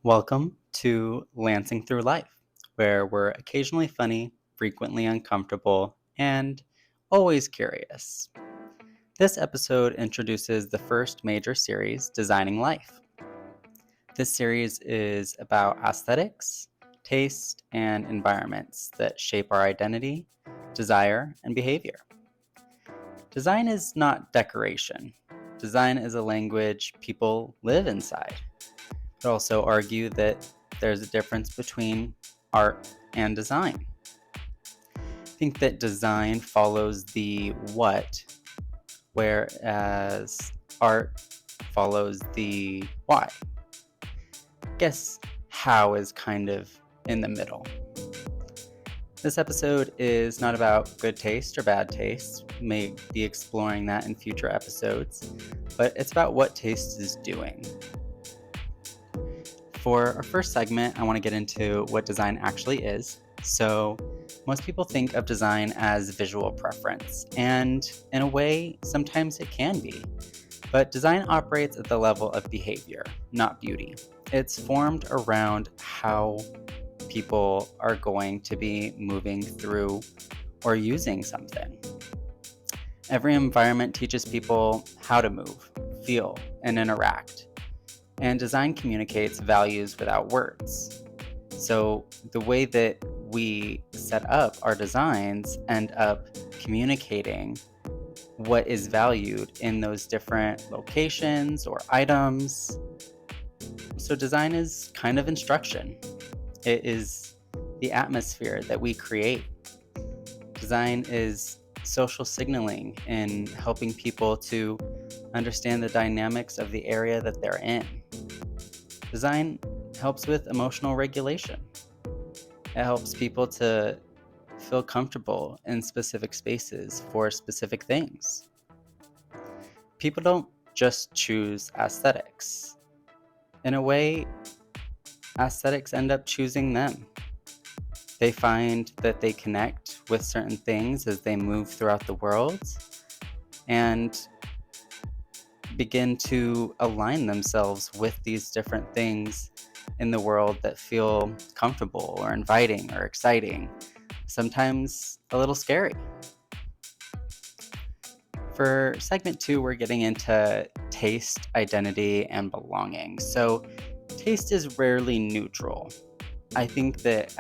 Welcome to Lancing Through Life, where we're occasionally funny, frequently uncomfortable, and always curious. This episode introduces the first major series, Designing Life. This series is about aesthetics, taste, and environments that shape our identity, desire, and behavior. Design is not decoration. Design is a language people live inside. I'd also argue that there's a difference between art and design. I think that design follows the what, whereas art follows the why. I guess how is kind of in the middle. This episode is not about good taste or bad taste. We may be exploring that in future episodes, but it's about what taste is doing. For our first segment, I want to get into what design actually is. So, most people think of design as visual preference, and in a way, sometimes it can be. But design operates at the level of behavior, not beauty. It's formed around how people are going to be moving through or using something. Every environment teaches people how to move, feel, and interact. And design communicates values without words. So the way that we set up our designs end up communicating what is valued in those different locations or items. So design is kind of instruction. It is the atmosphere that we create. Design is social signaling in helping people to understand the dynamics of the area that they're in. Design helps with emotional regulation. It helps people to feel comfortable in specific spaces for specific things. People don't just choose aesthetics. In a way, aesthetics end up choosing them. They find that they connect with certain things as they move throughout the world and begin to align themselves with these different things in the world that feel comfortable or inviting or exciting, sometimes a little scary. For segment 2, we're getting into taste, identity, and belonging. So, taste is rarely neutral. I think that,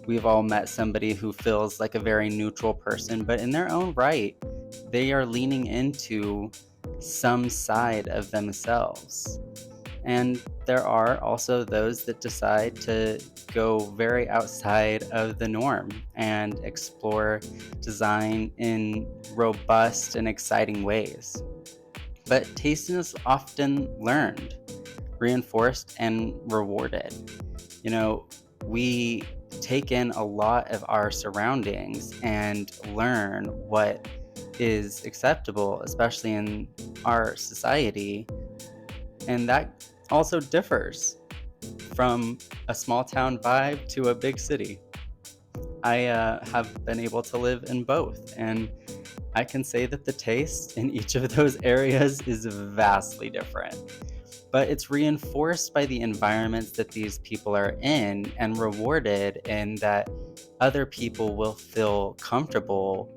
we've all met somebody who feels like a very neutral person, but in their own right, they are leaning into some side of themselves. And there are also those that decide to go very outside of the norm and explore design in robust and exciting ways. But taste is often learned, reinforced, and rewarded. We take in a lot of our surroundings and learn what is acceptable, especially in our society. And that also differs from a small town vibe to a big city. I have been able to live in both, and I can say that the taste in each of those areas is vastly different. But it's reinforced by the environments that these people are in and rewarded in that other people will feel comfortable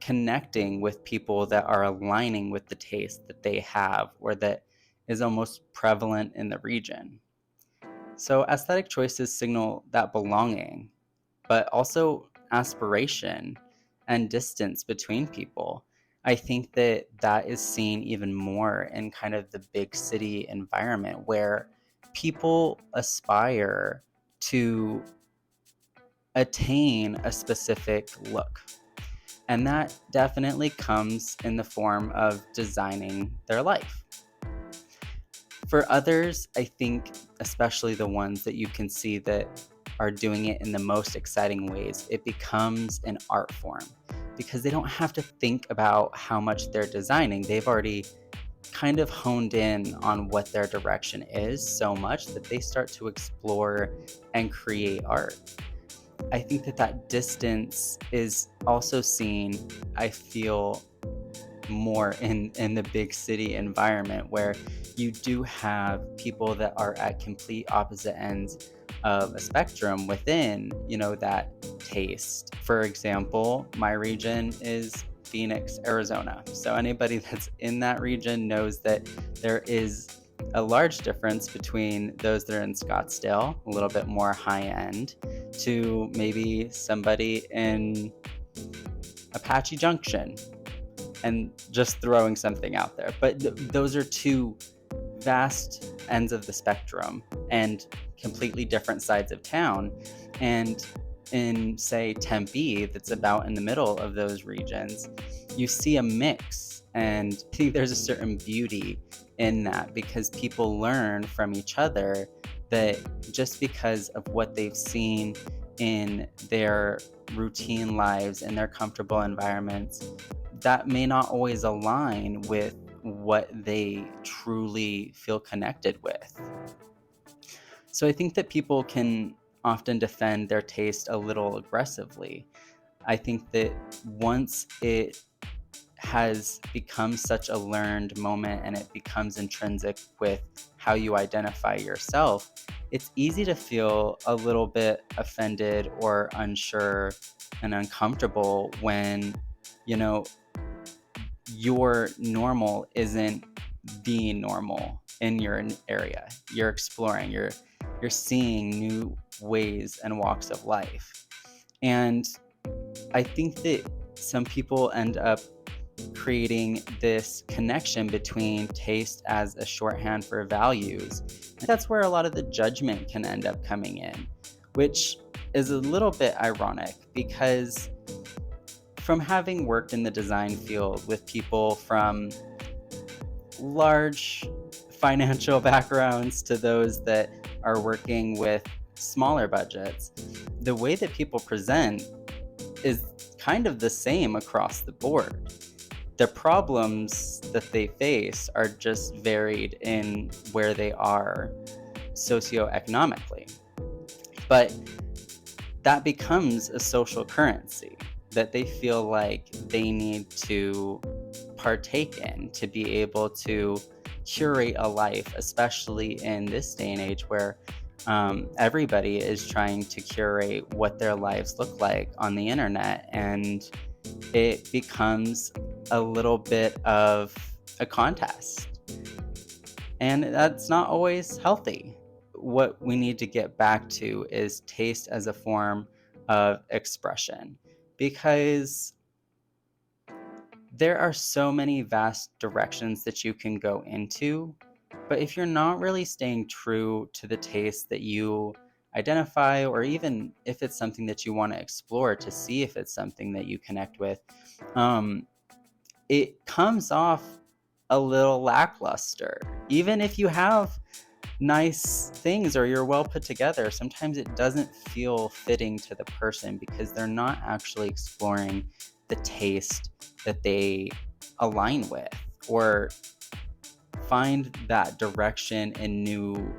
connecting with people that are aligning with the taste that they have or that is almost prevalent in the region. So aesthetic choices signal that belonging, but also aspiration and distance between people. I think that is seen even more in kind of the big city environment where people aspire to attain a specific look. And that definitely comes in the form of designing their life. For others, I think, especially the ones that you can see that are doing it in the most exciting ways, it becomes an art form because they don't have to think about how much they're designing. They've already kind of honed in on what their direction is so much that they start to explore and create art. I think that distance is also seen, I feel, more in the big city environment where you do have people that are at complete opposite ends of a spectrum within, that taste. For example, my region is Phoenix, Arizona. So anybody that's in that region knows that there is a large difference between those that are in Scottsdale, a little bit more high end, to maybe somebody in Apache Junction, and just throwing something out there. But those are two vast ends of the spectrum and completely different sides of town. And in, say, Tempe, that's about in the middle of those regions, you see a mix. And I think there's a certain beauty in that because people learn from each other that just because of what they've seen in their routine lives and their comfortable environments, that may not always align with what they truly feel connected with. So I think that people can often defend their taste a little aggressively. I think that once it has become such a learned moment and it becomes intrinsic with how you identify yourself, it's easy to feel a little bit offended or unsure and uncomfortable when, you know, your normal isn't the normal in your area. You're exploring, you're seeing new ways and walks of life. And I think that some people end up creating this connection between taste as a shorthand for values. And that's where a lot of the judgment can end up coming in, which is a little bit ironic because from having worked in the design field with people from large financial backgrounds to those that are working with smaller budgets, the way that people present is kind of the same across the board. The problems that they face are just varied in where they are socioeconomically. But that becomes a social currency that they feel like they need to partake in to be able to curate a life, especially in this day and age where everybody is trying to curate what their lives look like on the internet, and it becomes a little bit of a contest. And that's not always healthy. What we need to get back to is taste as a form of expression, because there are so many vast directions that you can go into. But if you're not really staying true to the taste that you identify, or even if it's something that you want to explore to see if it's something that you connect with, it comes off a little lackluster. Even if you have nice things or you're well put together, sometimes it doesn't feel fitting to the person because they're not actually exploring the taste that they align with or find that direction in new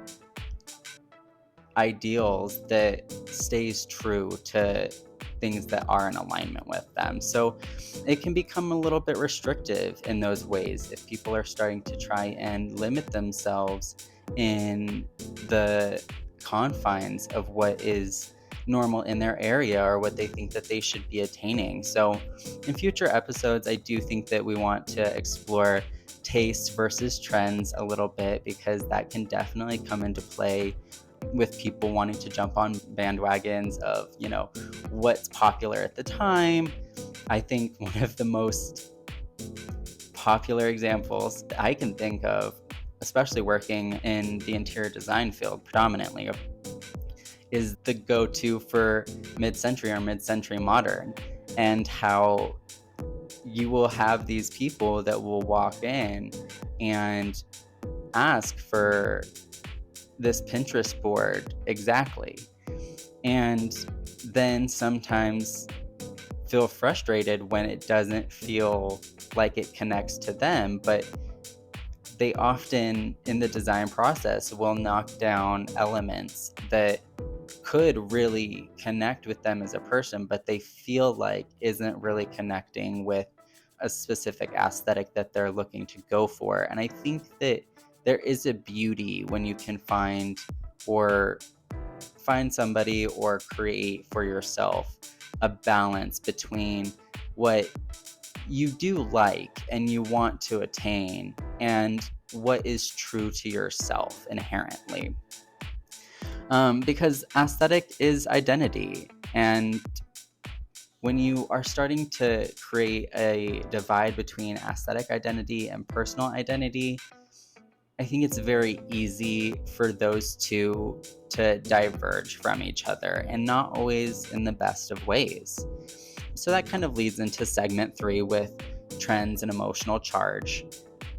ideals that stays true to things that are in alignment with them. So it can become a little bit restrictive in those ways if people are starting to try and limit themselves in the confines of what is normal in their area or what they think that they should be attaining. So in future episodes, I do think that we want to explore taste versus trends a little bit, because that can definitely come into play with people wanting to jump on bandwagons of, what's popular at the time. I think one of the most popular examples I can think of, especially working in the interior design field predominantly, is the go-to for mid-century or mid-century modern, and how you will have these people that will walk in and ask for this Pinterest board exactly, and then sometimes feel frustrated when it doesn't feel like it connects to them. But they often in the design process will knock down elements that could really connect with them as a person, but they feel like isn't really connecting with a specific aesthetic that they're looking to go for. And I think that there is a beauty when you can or find somebody or create for yourself a balance between what you do like and you want to attain and what is true to yourself inherently. Because aesthetic is identity. And when you are starting to create a divide between aesthetic identity and personal identity, I think it's very easy for those two to diverge from each other, and not always in the best of ways. So that kind of leads into segment 3 with trends and emotional charge.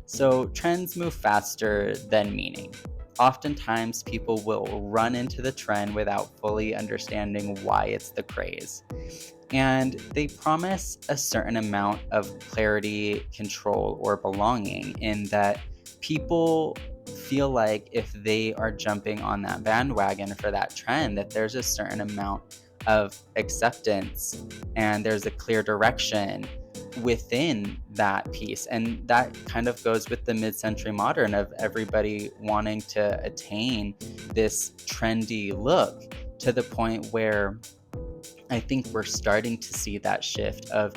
So trends move faster than meaning. Oftentimes, people will run into the trend without fully understanding why it's the craze. And they promise a certain amount of clarity, control, or belonging, in that people feel like if they are jumping on that bandwagon for that trend, that there's a certain amount of acceptance and there's a clear direction within that piece. And that kind of goes with the mid-century modern of everybody wanting to attain this trendy look, to the point where I think we're starting to see that shift of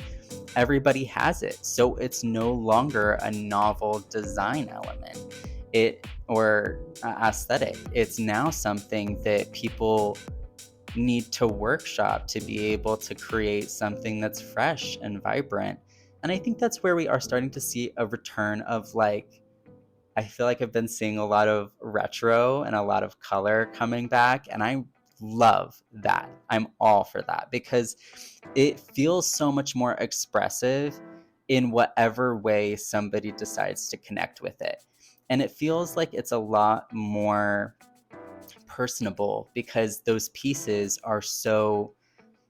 everybody has it. So it's no longer a novel design element or aesthetic. It's now something that people need to workshop to be able to create something that's fresh and vibrant. And I think that's where we are starting to see a return of, like, I feel like I've been seeing a lot of retro and a lot of color coming back, and I love that. I'm all for that because it feels so much more expressive in whatever way somebody decides to connect with it. And it feels like it's a lot more personable because those pieces are so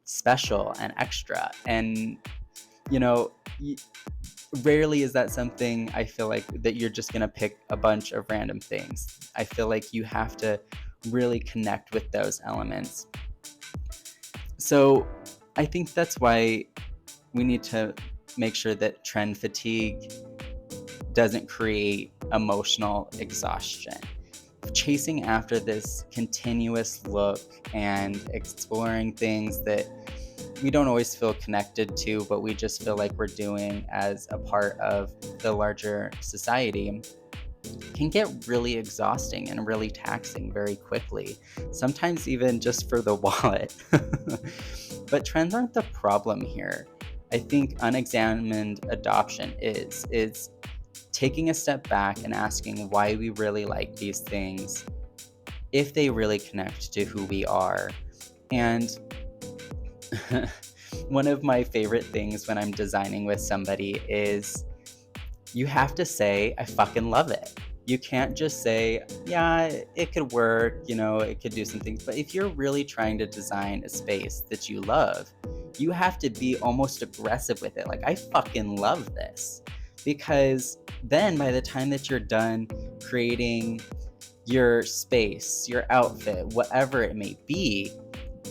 special and extra. And, you know, rarely is that something I feel like that you're just going to pick a bunch of random things. I feel like you have to really connect with those elements. So I think that's why we need to make sure that trend fatigue doesn't create emotional exhaustion. Chasing after this continuous look and exploring things that we don't always feel connected to, but we just feel like we're doing as a part of the larger society, can get really exhausting and really taxing very quickly, sometimes even just for the wallet. But trends aren't the problem here. I think unexamined adoption is. It's taking a step back and asking why we really like these things, if they really connect to who we are. And one of my favorite things when I'm designing with somebody is you have to say, I fucking love it. You can't just say, yeah, it could work, it could do some things. But if you're really trying to design a space that you love, you have to be almost aggressive with it. Like, I fucking love this. Because then by the time that you're done creating your space, your outfit, whatever it may be,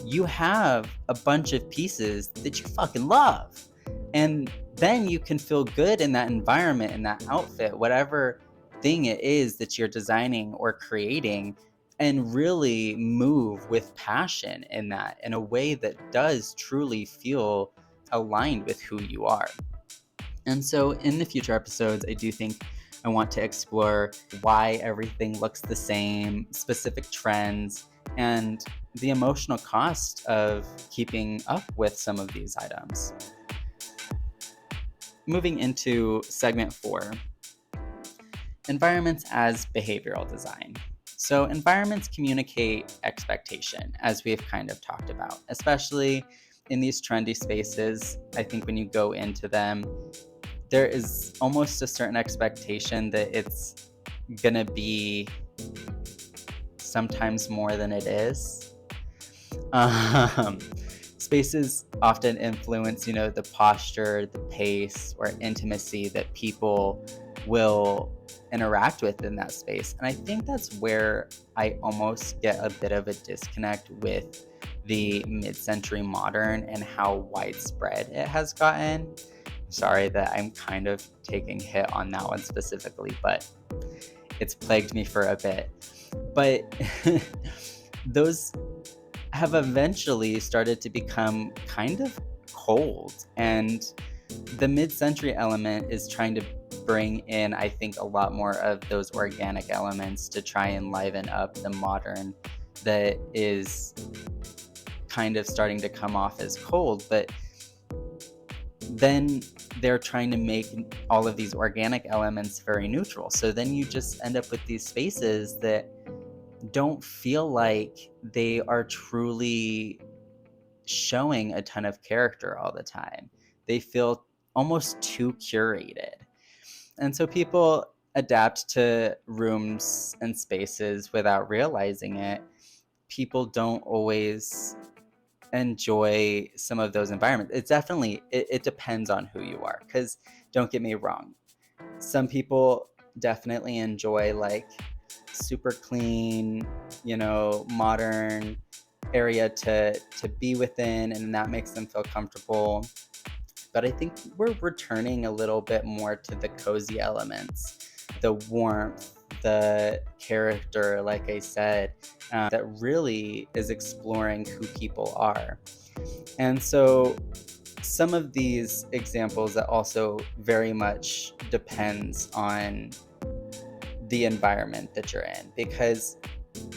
you have a bunch of pieces that you fucking love. And then you can feel good in that environment, in that outfit, whatever thing it is that you're designing or creating, and really move with passion in that, in a way that does truly feel aligned with who you are. And so in the future episodes, I do think I want to explore why everything looks the same, specific trends, and the emotional cost of keeping up with some of these items. Moving into segment 4, environments as behavioral design. So environments communicate expectation, as we've kind of talked about, especially in these trendy spaces. I think when you go into them, there is almost a certain expectation that it's gonna be sometimes more than it is. Spaces often influence, the posture, the pace, or intimacy that people will interact with in that space. And I think that's where I almost get a bit of a disconnect with the mid-century modern and how widespread it has gotten. Sorry that I'm kind of taking hit on that one specifically, but it's plagued me for a bit. But those have eventually started to become kind of cold. And the mid century element is trying to bring in, I think, a lot more of those organic elements to try and liven up the modern that is kind of starting to come off as cold. But then they're trying to make all of these organic elements very neutral. So then you just end up with these spaces that don't feel like they are truly showing a ton of character all the time. They feel almost too curated. And so people adapt to rooms and spaces without realizing it. People don't always enjoy some of those environments. It's definitely, it depends on who you are. Because don't get me wrong, some people definitely enjoy like super clean, modern area to be within, and that makes them feel comfortable. But I think we're returning a little bit more to the cozy elements, the warmth, the character, like I said, that really is exploring who people are. And so some of these examples that also very much depends on the environment that you're in, because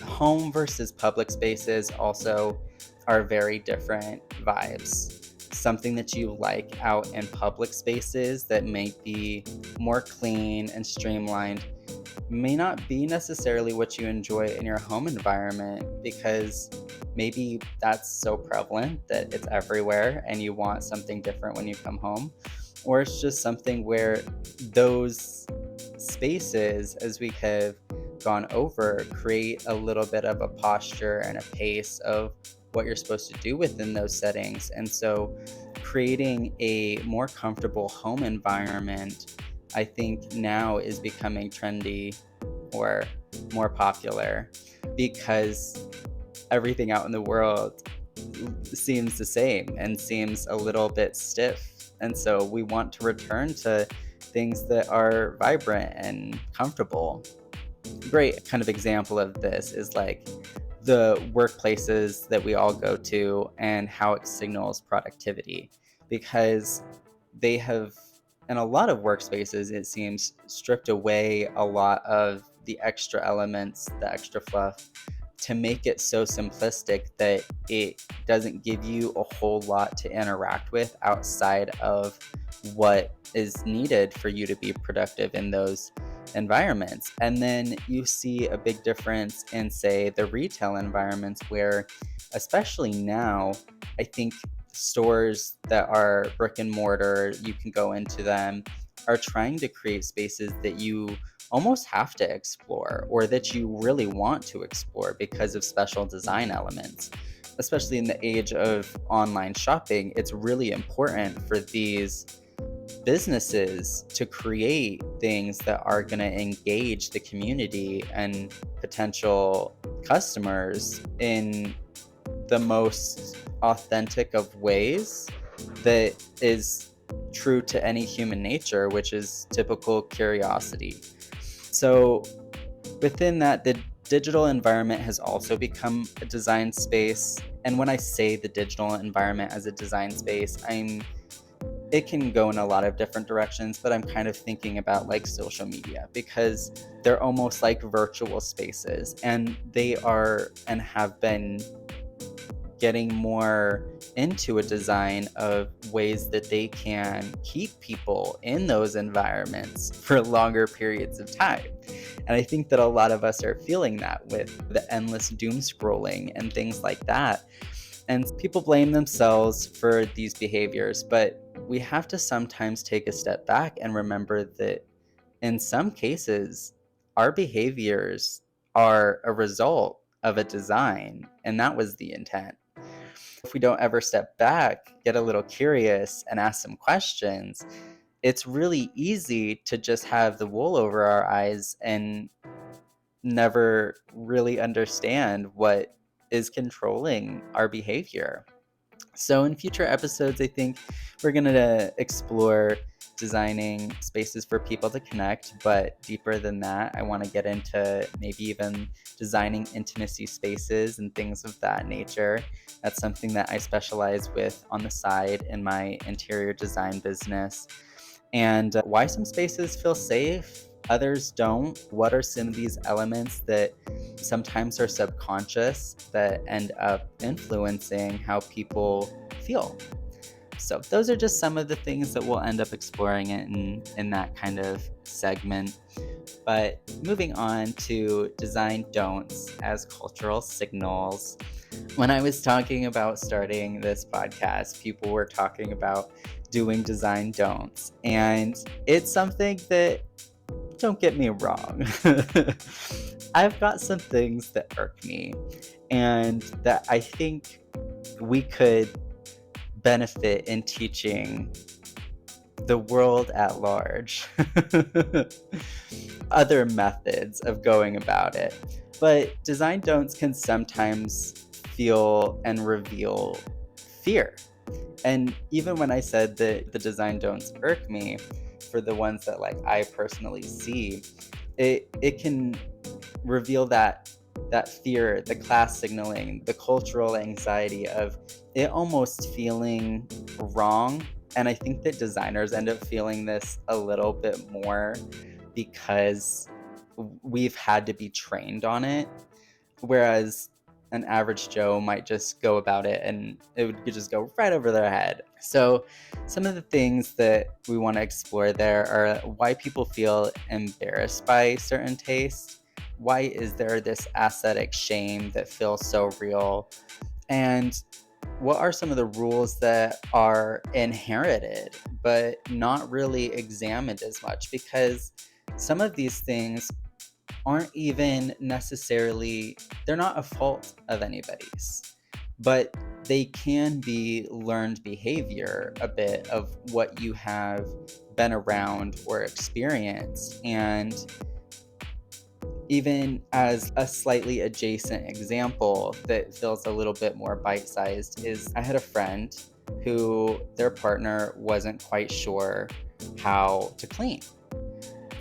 home versus public spaces also are very different vibes. Something that you like out in public spaces that may be more clean and streamlined may not be necessarily what you enjoy in your home environment, because maybe that's so prevalent that it's everywhere and you want something different when you come home. Or it's just something where those spaces, as we have gone over, create a little bit of a posture and a pace of what you're supposed to do within those settings. And so creating a more comfortable home environment, I think now is becoming trendy or more popular, because everything out in the world seems the same and seems a little bit stiff. And so we want to return to things that are vibrant and comfortable. Great kind of example of this is like the workplaces that we all go to and how it signals productivity, because they have, in a lot of workspaces, it seems, stripped away a lot of the extra elements, the extra fluff, to make it so simplistic that it doesn't give you a whole lot to interact with outside of what is needed for you to be productive in those environments. And then you see a big difference in, say, the retail environments, where, especially now, I think stores that are brick and mortar, you can go into them, are trying to create spaces that you almost have to explore, or that you really want to explore because of special design elements. Especially in the age of online shopping, it's really important for these businesses to create things that are going to engage the community and potential customers in the most authentic of ways that is true to any human nature, which is typical curiosity. So within that, the digital environment has also become a design space. And when I say the digital environment as a design space, it can go in a lot of different directions, but I'm kind of thinking about like social media, because they're almost like virtual spaces, and they are and have been getting more into a design of ways that they can keep people in those environments for longer periods of time. And I think that a lot of us are feeling that with the endless doom scrolling and things like that. And people blame themselves for these behaviors, but we have to sometimes take a step back and remember that in some cases, our behaviors are a result of a design, and that was the intent. If we don't ever step back, get a little curious, and ask some questions, it's really easy to just have the wool over our eyes and never really understand what is controlling our behavior. So in future episodes, I think we're going to explore designing spaces for people to connect, but deeper than that, I want to get into maybe even designing intimacy spaces and things of that nature. That's something that I specialize with on the side in my interior design business. And why some spaces feel safe, others don't. What are some of these elements that sometimes are subconscious that end up influencing how people feel? So, those are just some of the things that we'll end up exploring in that kind of segment. But moving on to design don'ts as cultural signals. When I was talking about starting this podcast, people were talking about doing design don'ts. And it's something that, don't get me wrong, I've got some things that irk me and that I think we could benefit in teaching the world at large other methods of going about it. But design don'ts can sometimes feel and reveal fear. And even when I said that the design don'ts irk me, for the ones that like I personally see, it can reveal that fear, the class signaling, the cultural anxiety of it almost feeling wrong. And I think that designers end up feeling this a little bit more because we've had to be trained on it. Whereas an average Joe might just go about it and it would just go right over their head. So, some of the things that we want to explore there are why people feel embarrassed by certain tastes. Why is there this aesthetic shame that feels so real? And what are some of the rules that are inherited but not really examined as much? Because some of these things aren't even necessarily, they're not a fault of anybody's, but they can be learned behavior a bit of what you have been around or experienced. And even as a slightly adjacent example that feels a little bit more bite-sized is I had a friend who their partner wasn't quite sure how to clean.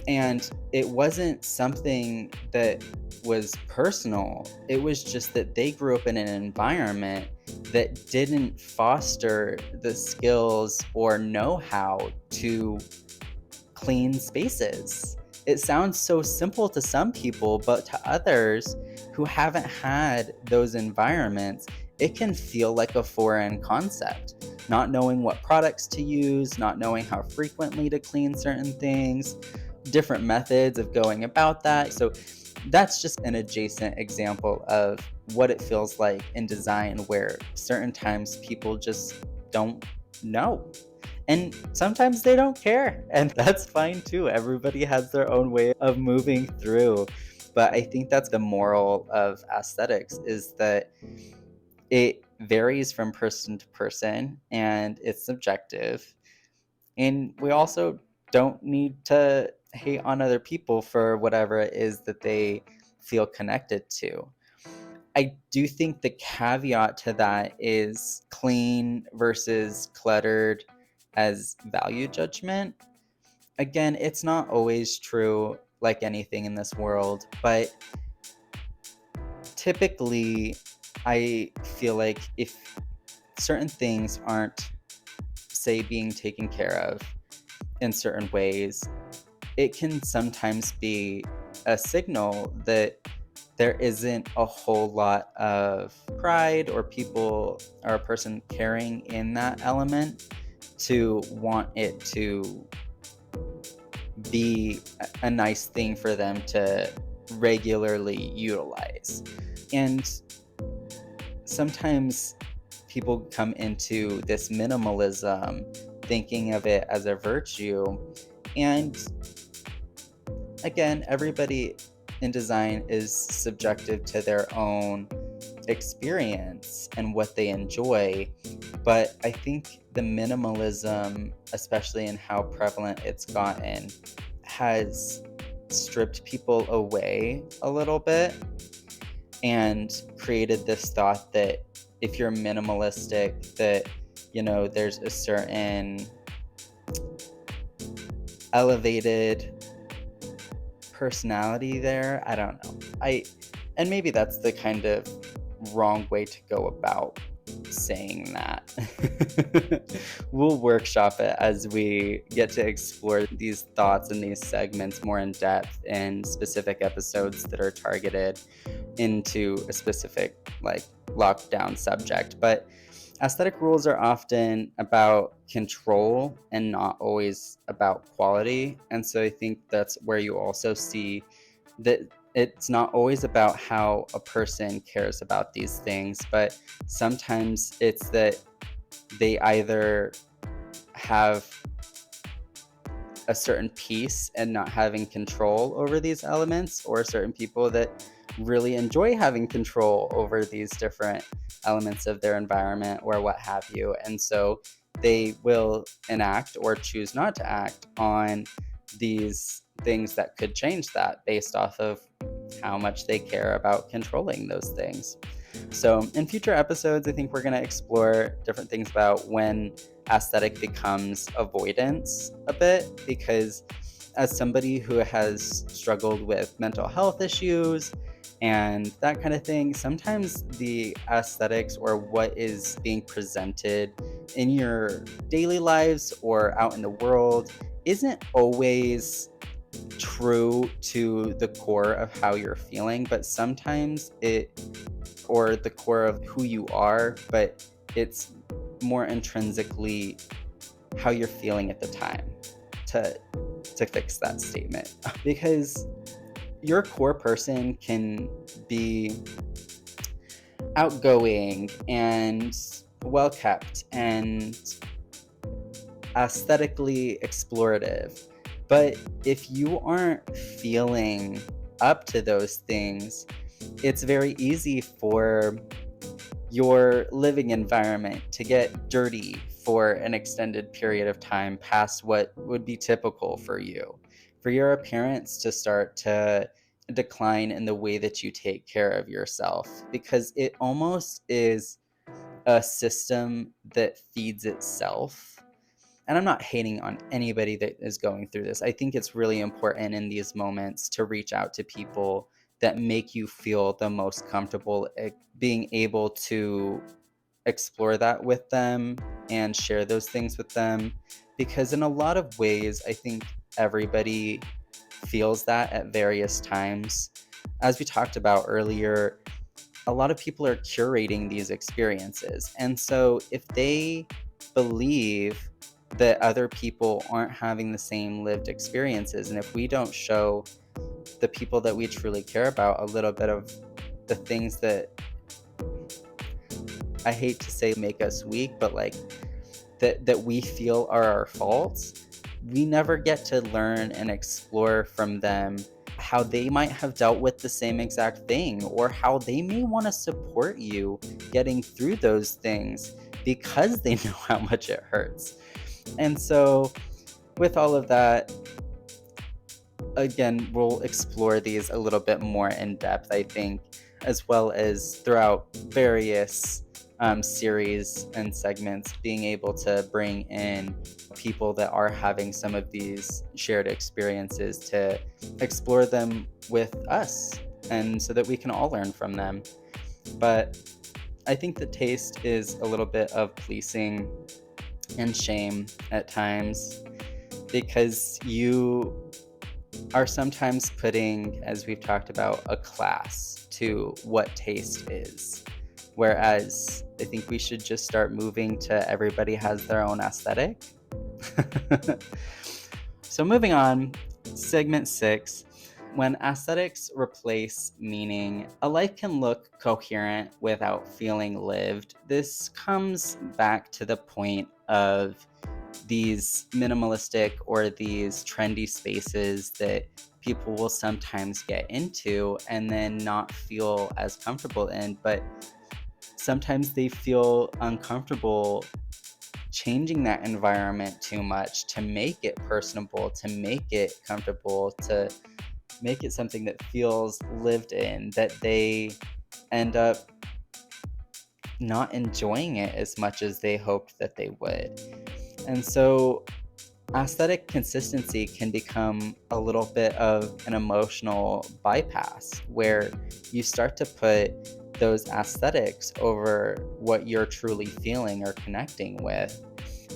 And it wasn't something that was personal. It was just that they grew up in an environment that didn't foster the skills or know-how to clean spaces. It sounds so simple to some people, but to others who haven't had those environments, it can feel like a foreign concept. Not knowing what products to use, not knowing how frequently to clean certain things, different methods of going about that. So that's just an adjacent example of what it feels like in design, where certain times people just don't know. And sometimes they don't care, and that's fine too. Everybody has their own way of moving through. But I think that's the moral of aesthetics, is that it varies from person to person and it's subjective. And we also don't need to hate on other people for whatever it is that they feel connected to. I do think the caveat to that is clean versus cluttered as value judgment. Again, it's not always true like anything in this world, but typically I feel like if certain things aren't, say, being taken care of in certain ways, it can sometimes be a signal that there isn't a whole lot of pride or people or a person carrying in that element to want it to be a nice thing for them to regularly utilize. And sometimes people come into this minimalism thinking of it as a virtue. And again, everybody in design is subjective to their own experience and what they enjoy. But I think the minimalism, especially in how prevalent it's gotten, has stripped people away a little bit and created this thought that if you're minimalistic, that, there's a certain elevated personality there. I don't know. And maybe that's the kind of wrong way to go about saying that. We'll workshop it as we get to explore these thoughts and these segments more in depth in specific episodes that are targeted into a specific, like, lockdown subject. But aesthetic rules are often about control and not always about quality. And so I think that's where you also see that it's not always about how a person cares about these things, but sometimes it's that they either have a certain piece and not having control over these elements, or certain people that really enjoy having control over these different elements of their environment or what have you. And so they will enact or choose not to act on these things that could change that based off of how much they care about controlling those things. So in future episodes, I think we're going to explore different things about when aesthetic becomes avoidance a bit, because as somebody who has struggled with mental health issues and that kind of thing, sometimes the aesthetics or what is being presented in your daily lives or out in the world isn't always true to the core of how you're feeling, but sometimes or the core of who you are, but it's more intrinsically how you're feeling at the time to fix that statement. Because your core person can be outgoing and well kept and aesthetically explorative. But if you aren't feeling up to those things, it's very easy for your living environment to get dirty for an extended period of time past what would be typical for you. For your appearance to start to decline in the way that you take care of yourself, because it almost is a system that feeds itself. And I'm not hating on anybody that is going through this. I think it's really important in these moments to reach out to people that make you feel the most comfortable being able to explore that with them and share those things with them. Because in a lot of ways, I think everybody feels that at various times. As we talked about earlier, a lot of people are curating these experiences. And so if they believe that other people aren't having the same lived experiences, and if we don't show the people that we truly care about a little bit of the things that, I hate to say make us weak, but like that we feel are our faults, we never get to learn and explore from them how they might have dealt with the same exact thing, or how they may want to support you getting through those things because they know how much it hurts. And so with all of that, again, we'll explore these a little bit more in depth, I think, as well as throughout various series and segments, being able to bring in people that are having some of these shared experiences to explore them with us, and so that we can all learn from them. But I think the taste is a little bit of policing and shame at times, because you are sometimes putting, as we've talked about, a class to what taste is. Whereas I think we should just start moving to everybody has their own aesthetic. So moving on, segment 6. When aesthetics replace meaning, a life can look coherent without feeling lived. This comes back to the point of these minimalistic or these trendy spaces that people will sometimes get into and then not feel as comfortable in, but sometimes they feel uncomfortable changing that environment too much to make it personable, to make it comfortable, to make it something that feels lived in, that they end up not enjoying it as much as they hoped that they would. And so aesthetic consistency can become a little bit of an emotional bypass where you start to put those aesthetics over what you're truly feeling or connecting with.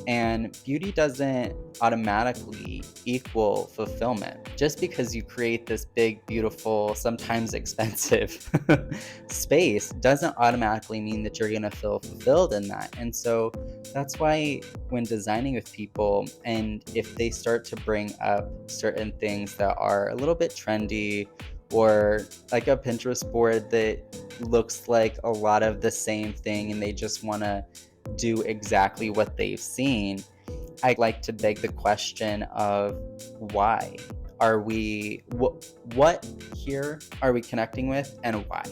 And beauty doesn't automatically equal fulfillment. Just because you create this big, beautiful, sometimes expensive space doesn't automatically mean that you're going to feel fulfilled in that. And so that's why when designing with people, and if they start to bring up certain things that are a little bit trendy, or like a Pinterest board that looks like a lot of the same thing and they just want to do exactly what they've seen, I like to beg the question of why are we, what here are we connecting with and why?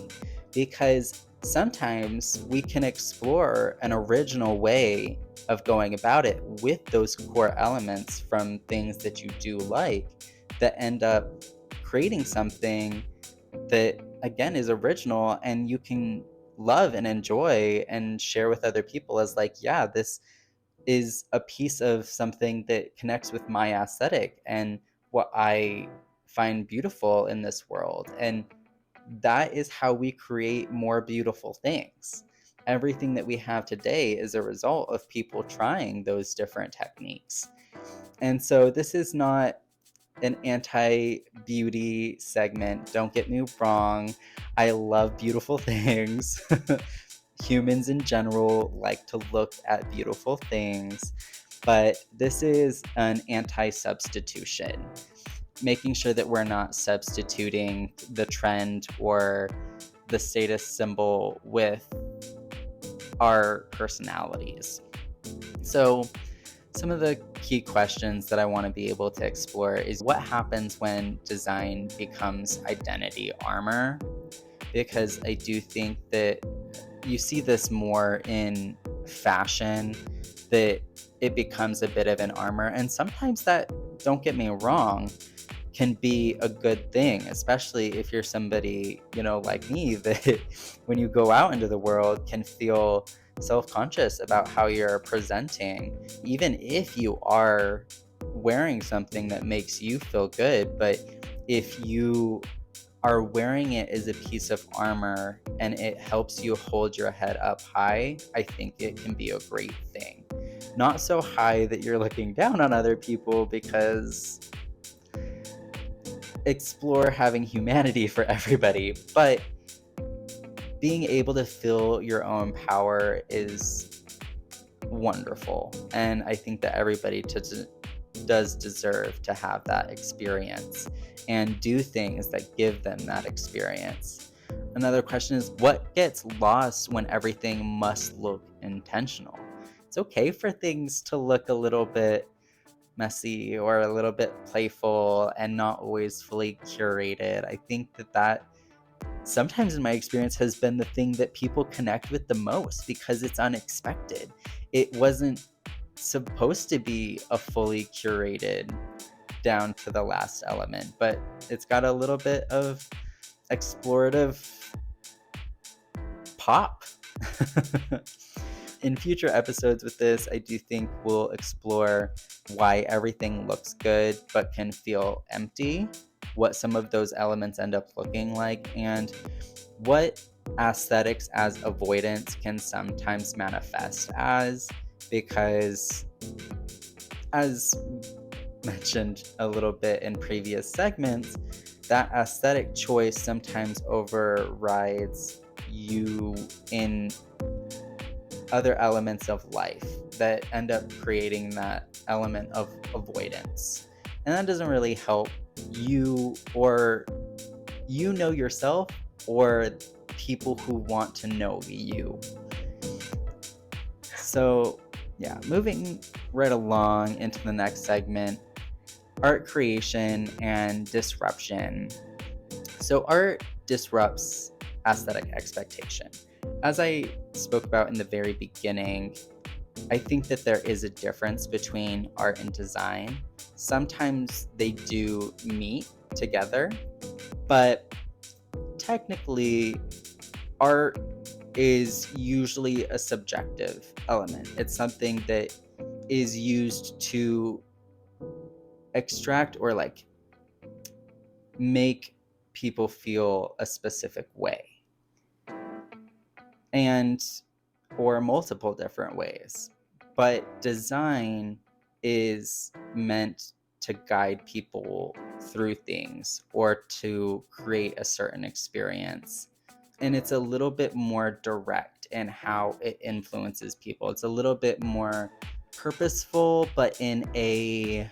Because sometimes we can explore an original way of going about it with those core elements from things that you do like that end up creating something that again is original and you can love and enjoy and share with other people as like, yeah, this is a piece of something that connects with my aesthetic and what I find beautiful in this world. And that is how we create more beautiful things. Everything that we have today is a result of people trying those different techniques. And so this is not an anti-beauty segment. Don't get me wrong. I love beautiful things. Humans in general like to look at beautiful things, but this is an anti-substitution, making sure that we're not substituting the trend or the status symbol with our personalities. So some of the key questions that I want to be able to explore is what happens when design becomes identity armor? Because I do think that you see this more in fashion, that it becomes a bit of an armor. And sometimes that, don't get me wrong, can be a good thing, especially if you're somebody, like me, that when you go out into the world can feel self-conscious about how you're presenting, even if you are wearing something that makes you feel good. But if you are wearing it as a piece of armor and it helps you hold your head up high, I think it can be a great thing. Not so high that you're looking down on other people, because explore having humanity for everybody, but being able to feel your own power is wonderful. And I think that everybody does deserve to have that experience and do things that give them that experience. Another question is, what gets lost when everything must look intentional? It's okay for things to look a little bit messy or a little bit playful and not always fully curated. I think that sometimes in my experience has been the thing that people connect with the most because it's unexpected. It wasn't supposed to be a fully curated down to the last element, but it's got a little bit of explorative pop. In future episodes with this, I do think we'll explore why everything looks good but can feel empty, what some of those elements end up looking like, and what aesthetics as avoidance can sometimes manifest as, because as mentioned a little bit in previous segments, that aesthetic choice sometimes overrides you in other elements of life that end up creating that element of avoidance. And that doesn't really help you, or you know yourself, or people who want to know you. So yeah, moving right along into the next segment, art creation and disruption. So art disrupts aesthetic expectation. As I spoke about in the very beginning, I think that there is a difference between art and design. Sometimes they do meet together, but technically art is usually a subjective element. It's something that is used to extract or like make people feel a specific way, and or multiple different ways. But design is meant to guide people through things or to create a certain experience. And it's a little bit more direct in how it influences people. It's a little bit more purposeful, but in a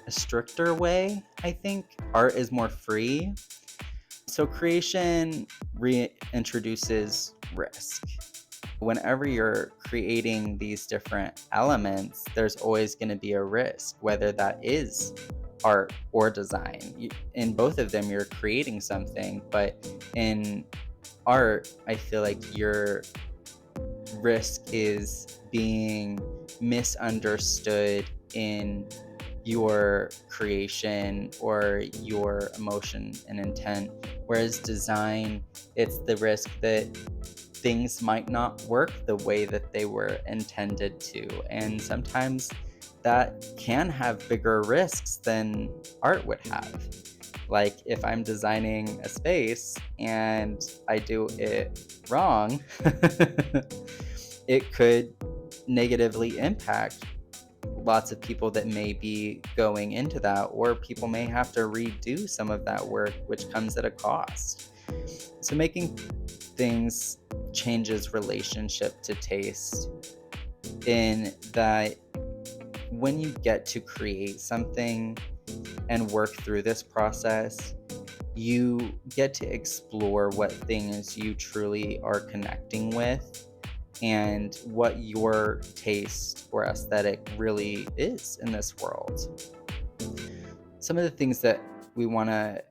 stricter way, I think. Art is more free. So creation reintroduces risk. Whenever you're creating these different elements, there's always going to be a risk, whether that is art or design. In both of them, you're creating something, but in art, I feel like your risk is being misunderstood in your creation or your emotion and intent. Whereas design, it's the risk that things might not work the way that they were intended to. And sometimes that can have bigger risks than art would have. Like if I'm designing a space and I do it wrong, it could negatively impact lots of people that may be going into that, or people may have to redo some of that work, which comes at a cost. So making things changes relationship to taste, in that when you get to create something and work through this process, you get to explore what things you truly are connecting with and what your taste or aesthetic really is in this world. Some of the things that we want to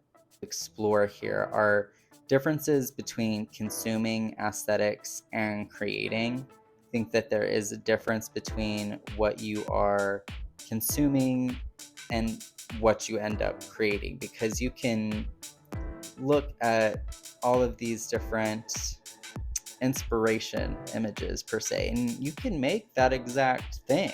explore here are differences between consuming aesthetics and creating. I think that there is a difference between what you are consuming and what you end up creating, because you can look at all of these different inspiration images per se, and you can make that exact thing.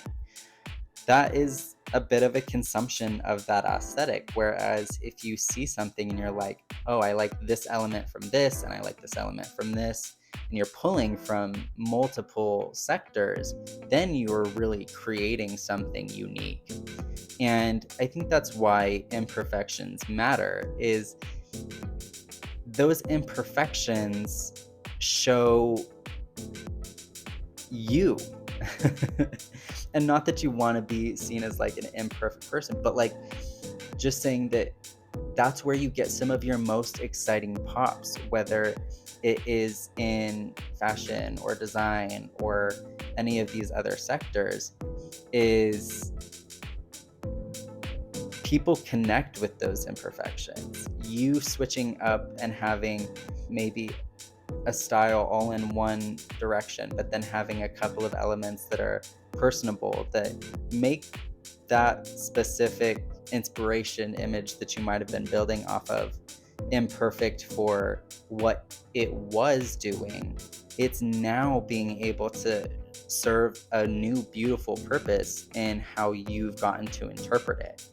That is a bit of a consumption of that aesthetic. Whereas if you see something and you're like, oh, I like this element from this and I like this element from this, and you're pulling from multiple sectors, then you're really creating something unique. And I think that's why imperfections matter, is those imperfections show you. And not that you want to be seen as like an imperfect person, but like just saying that that's where you get some of your most exciting pops, whether it is in fashion or design or any of these other sectors, is people connect with those imperfections. You switching up and having maybe a style all in one direction, but then having a couple of elements that are personable, that make that specific inspiration image that you might have been building off of imperfect for what it was doing. It's now being able to serve a new beautiful purpose in how you've gotten to interpret it.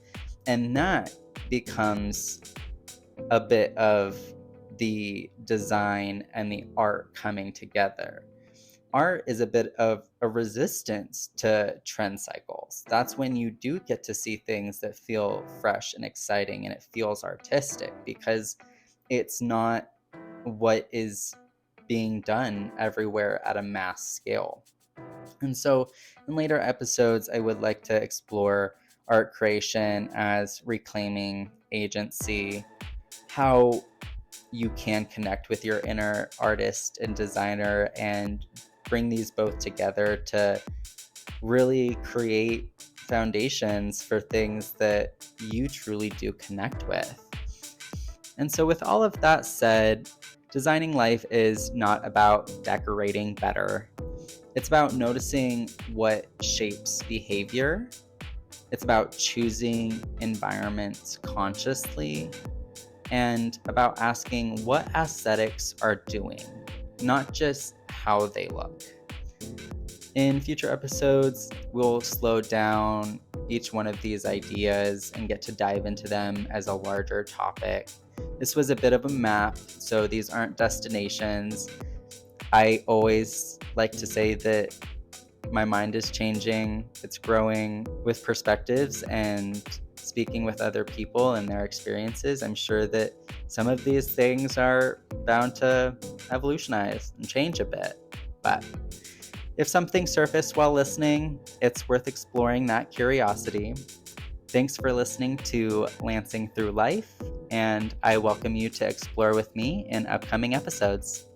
And that becomes a bit of the design and the art coming together. Art is a bit of a resistance to trend cycles. That's when you do get to see things that feel fresh and exciting and it feels artistic, because it's not what is being done everywhere at a mass scale. And so in later episodes, I would like to explore art creation as reclaiming agency, how you can connect with your inner artist and designer and bring these both together to really create foundations for things that you truly do connect with. And so with all of that said, designing life is not about decorating better. It's about noticing what shapes behavior. It's about choosing environments consciously, and about asking what aesthetics are doing. not just how they look. In future episodes, we'll slow down each one of these ideas and get to dive into them as a larger topic. This was a bit of a map, so these aren't destinations. I always like to say that my mind is changing, it's growing with perspectives and speaking with other people and their experiences. I'm sure that some of these things are bound to evolutionize and change a bit. But if something surfaced while listening, it's worth exploring that curiosity. Thanks for listening to Lancing Through Life, and I welcome you to explore with me in upcoming episodes.